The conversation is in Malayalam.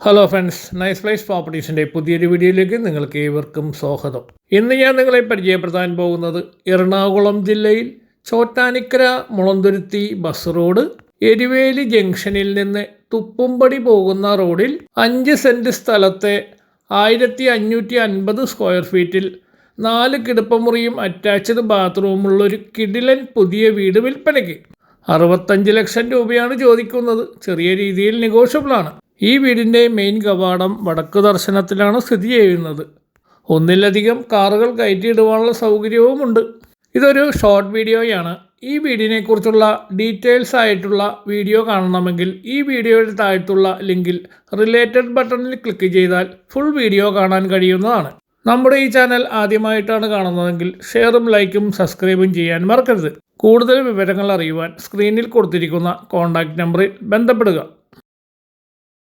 ഹലോ ഫ്രണ്ട്സ്, നൈസ് പ്ലേസ് പ്രോപ്പർട്ടീസിൻ്റെ പുതിയൊരു വീഡിയോയിലേക്ക് നിങ്ങൾക്ക് ഏവർക്കും സ്വാഗതം. ഇന്ന് ഞാൻ നിങ്ങളെ പരിചയപ്പെടുത്താൻ പോകുന്നത് എറണാകുളം ജില്ലയിൽ ചോറ്റാനിക്കര മുളന്തുരുത്തി ബസ് റോഡ് എരുവേലി ജംഗ്ഷനിൽ നിന്ന് തുപ്പുംപടി പോകുന്ന റോഡിൽ 5 സെൻറ്റ് സ്ഥലത്തെ 1550 സ്ക്വയർ ഫീറ്റിൽ 4 കിടപ്പമുറിയും അറ്റാച്ച്ഡ് ബാത്റൂമുള്ളൊരു കിടിലൻ പുതിയ വീട് വിൽപ്പനയ്ക്ക്. 65 ലക്ഷം രൂപയാണ് ചോദിക്കുന്നത്. ചെറിയ രീതിയിൽ നെഗോഷ്യബിളാണ്. ഈ വീടിൻ്റെ മെയിൻ കവാടം വടക്ക് ദർശനത്തിലാണ് സ്ഥിതി ചെയ്യുന്നത്. ഒന്നിലധികം കാറുകൾ കയറ്റിയിടുവാനുള്ള സൗകര്യവുമുണ്ട്. ഇതൊരു ഷോർട്ട് വീഡിയോയാണ്. ഈ വീടിനെക്കുറിച്ചുള്ള ഡീറ്റെയിൽസ് ആയിട്ടുള്ള വീഡിയോ കാണണമെങ്കിൽ ഈ വീഡിയോയുടെ താഴത്തുള്ള ലിങ്കിൽ റിലേറ്റഡ് ബട്ടണിൽ ക്ലിക്ക് ചെയ്താൽ ഫുൾ വീഡിയോ കാണാൻ കഴിയുന്നതാണ്. നമ്മുടെ ഈ ചാനൽ ആദ്യമായിട്ടാണ് കാണുന്നതെങ്കിൽ ഷെയറും ലൈക്കും സബ്സ്ക്രൈബും ചെയ്യാൻ മറക്കരുത്. കൂടുതൽ വിവരങ്ങൾ അറിയുവാൻ സ്ക്രീനിൽ കൊടുത്തിരിക്കുന്ന കോൺടാക്റ്റ് നമ്പറിൽ ബന്ധപ്പെടുക.